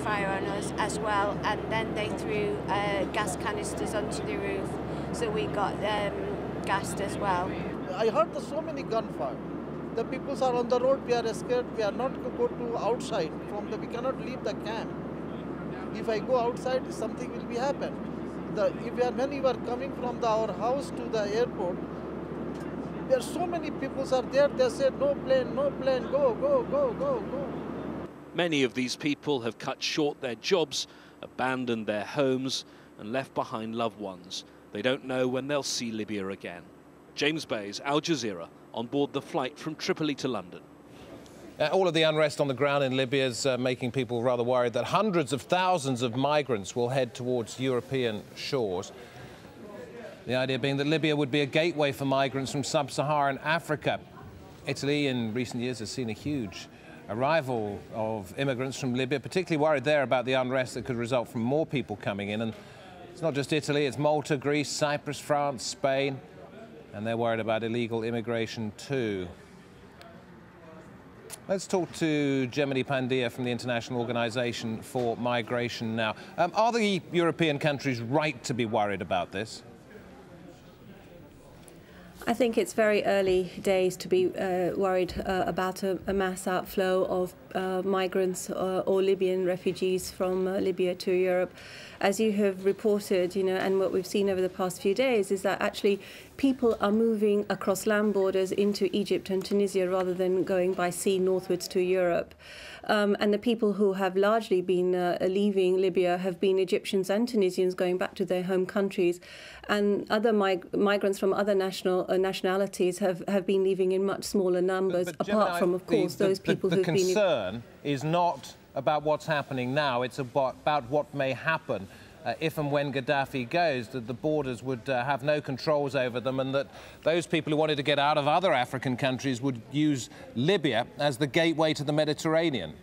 gunfire on us as well, and then they threw gas canisters onto the roof, so we got gassed as well. I heard so many gunfire. The people are on the road, we are scared, we are not go to outside, we cannot leave the camp. If I go outside, something will be happen. When we were coming from our house to the airport, there are so many people are there, they said, no plane, go, go, go, go, go. Many of these people have cut short their jobs, abandoned their homes and left behind loved ones. They don't know when they'll see Libya again. James Bays, Al Jazeera, on board the flight from Tripoli to London. All of the unrest on the ground in Libya is making people rather worried that hundreds of thousands of migrants will head towards European shores. The idea being that Libya would be a gateway for migrants from sub-Saharan Africa. Italy in recent years has seen a huge arrival of immigrants from Libya, particularly worried there about the unrest that could result from more people coming in. And it's not just Italy, it's Malta, Greece, Cyprus, France, Spain, and they're worried about illegal immigration too. Let's talk to Gemini Pandya from the International Organization for Migration now. Are the European countries right to be worried about this? I think it's very early days to be worried about a mass outflow of migrants or Libyan refugees from Libya to Europe. As you have reported, and what we've seen over the past few days is that actually people are moving across land borders into Egypt and Tunisia rather than going by sea northwards to Europe. And the people who have largely been leaving Libya have been Egyptians and Tunisians going back to their home countries, and other migrants from other nationalities have been leaving in much smaller numbers, but apart from, of course, those people who've been... The concern is not about what's happening now, it's about what may happen if and when Gaddafi goes, that the borders would have no controls over them, and that those people who wanted to get out of other African countries would use Libya as the gateway to the Mediterranean.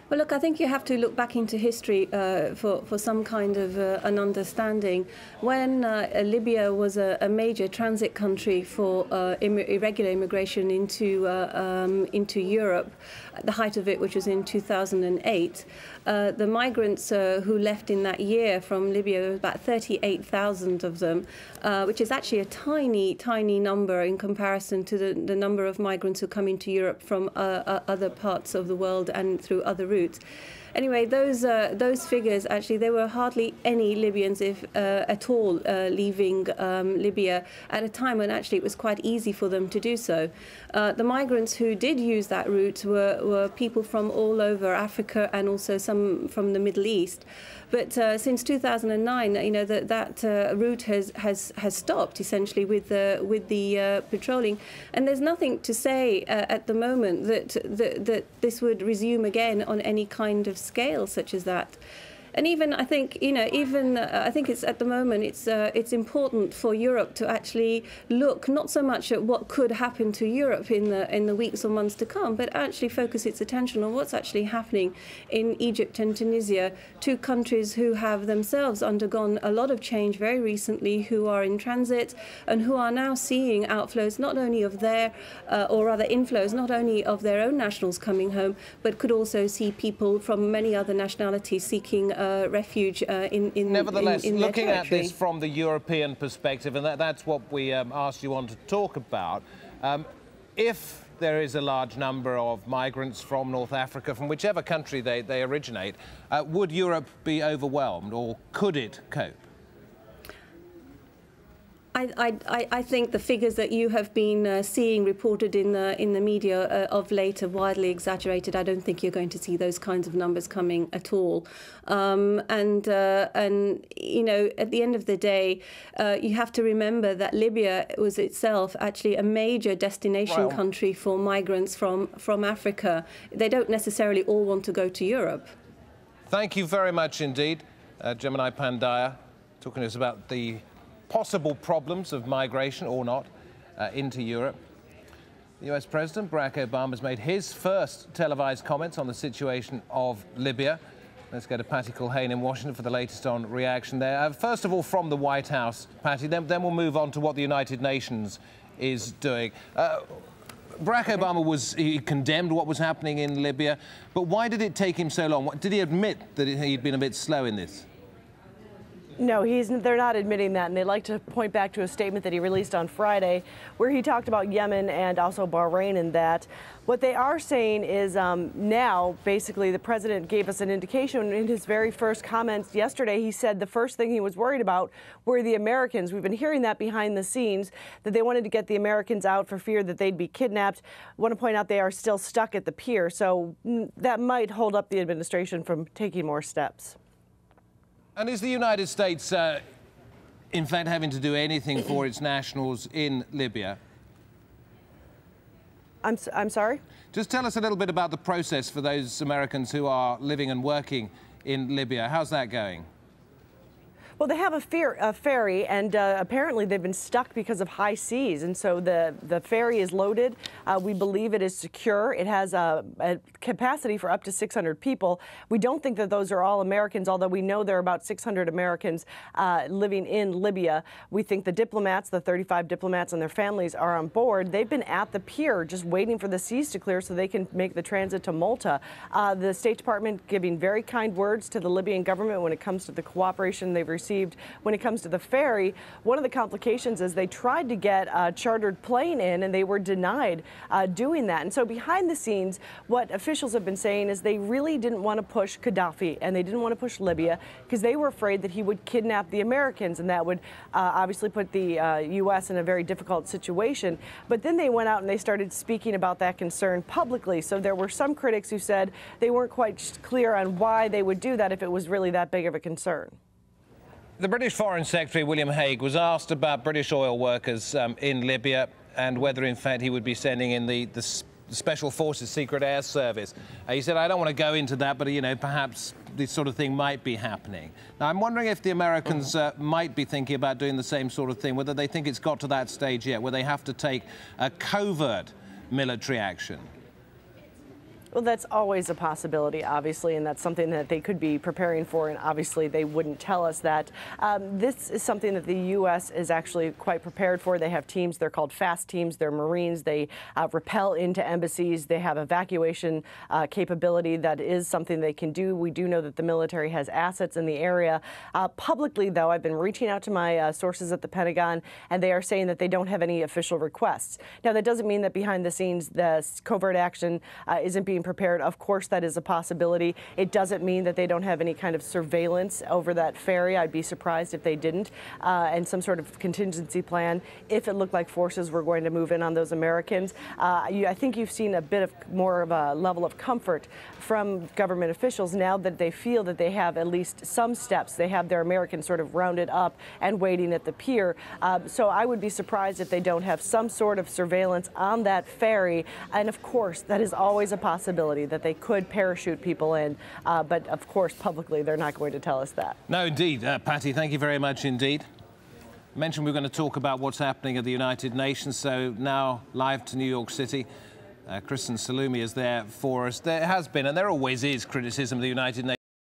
Well, look, I think you have to look back into history for some kind of an understanding. When Libya was a major transit country for irregular immigration into Europe, at the height of it, which was in 2008, the migrants who left in that year from Libya, there was about 38,000 of them, which is actually a tiny, tiny number in comparison to the number of migrants who come into Europe from other parts of the world and through other routes. Anyway, those figures, actually, there were hardly any Libyans, if at all, leaving Libya at a time when actually it was quite easy for them to do so. The migrants who did use that route were people from all over Africa and also some from the Middle East. But since 2009, that route has stopped essentially with the patrolling, and there's nothing to say at the moment that this would resume again on any kind of scale such as that. And even I think I think it's at the moment it's important for Europe to actually look not so much at what could happen to Europe in the weeks or months to come, but actually focus its attention on what's actually happening in Egypt and Tunisia, two countries who have themselves undergone a lot of change very recently, who are in transit and who are now seeing outflows not only of their or rather inflows not only of their own nationals coming home, but could also see people from many other nationalities seeking refuge in Nevertheless, in looking their at this from the European perspective, and that's what we asked you on to talk about, if there is a large number of migrants from North Africa, from whichever country they originate, would Europe be overwhelmed, or could it cope? I think the figures that you have been seeing reported in the media of late are widely exaggerated. I don't think you're going to see those kinds of numbers coming at all. And you know, at the end of the day, you have to remember that Libya was itself actually a major destination country for migrants from Africa. They don't necessarily all want to go to Europe. Thank you very much indeed, Gemini Pandya, talking to us about the possible problems of migration or not into Europe. The US President Barack Obama has made his first televised comments on the situation of Libya. Let's go to Patty Culhane in Washington for the latest on reaction there. First of all, from the White House, Patty, then we'll move on to what the United Nations is doing. Barack Obama he condemned what was happening in Libya, but why did it take him so long? Did he admit that he'd been a bit slow in this? No, they're not admitting that, and they'd like to point back to a statement that he released on Friday where he talked about Yemen and also Bahrain, and that what they are saying is now basically the president gave us an indication in his very first comments yesterday. He said the first thing he was worried about were the Americans. We've been hearing that behind the scenes, that they wanted to get the Americans out for fear that they'd be kidnapped. I want to point out they are still stuck at the pier, so that might hold up the administration from taking more steps. And is the United States, in fact, having to do anything for its nationals in Libya? I'm sorry? Just tell us a little bit about the process for those Americans who are living and working in Libya. How's that going? Well, they have a ferry, and apparently they've been stuck because of high seas, and so the ferry is loaded. We believe it is secure. It has a capacity for up to 600 people. We don't think that those are all Americans, although we know there are about 600 Americans living in Libya. We think the diplomats, the 35 diplomats and their families, are on board. They've been at the pier just waiting for the seas to clear so they can make the transit to Malta. The State Department giving very kind words to the Libyan government when it comes to the cooperation they've received. When it comes to the ferry, one of the complications is they tried to get a chartered plane in, and they were denied doing that. And so behind the scenes, what officials have been saying is they really didn't want to push Gaddafi, and they didn't want to push Libya because they were afraid that he would kidnap the Americans, and that would obviously put the U.S. in a very difficult situation. But then they went out and they started speaking about that concern publicly. So there were some critics who said they weren't quite clear on why they would do that if it was really that big of a concern. The British Foreign Secretary, William Hague, was asked about British oil workers in Libya and whether, in fact, he would be sending in the Special Forces Secret Air Service. He said, I don't want to go into that, but, you know, perhaps this sort of thing might be happening. Now, I'm wondering if the Americans might be thinking about doing the same sort of thing, whether they think it's got to that stage yet, where they have to take a covert military action. Well, that's always a possibility, obviously, and that's something that they could be preparing for, and obviously they wouldn't tell us that. This is something that the U.S. is actually quite prepared for. They have teams, they're called fast teams, they're Marines, they rappel into embassies, they have evacuation capability. That is something they can do. We do know that the military has assets in the area. Publicly, though, I've been reaching out to my sources at the Pentagon, and they are saying that they don't have any official requests. Now, that doesn't mean that behind the scenes the covert action isn't being prepared. Of course, that is a possibility. It doesn't mean that they don't have any kind of surveillance over that ferry. I'd be surprised if they didn't, and some sort of contingency plan if it looked like forces were going to move in on those Americans. I think you've seen a bit of more of a level of comfort from government officials now that they feel that they have at least some steps. They have their Americans sort of rounded up and waiting at the pier. So I would be surprised if they don't have some sort of surveillance on that ferry. And of course, that is always a possibility that they could parachute people in. But of course, publicly, they're not going to tell us that. No, indeed. Patty, thank you very much indeed. Mentioned we're going to talk about what's happening at the United Nations. So now live to New York City. Kristen Salumi is there for us. There has been, and there always is, criticism of the United Nations.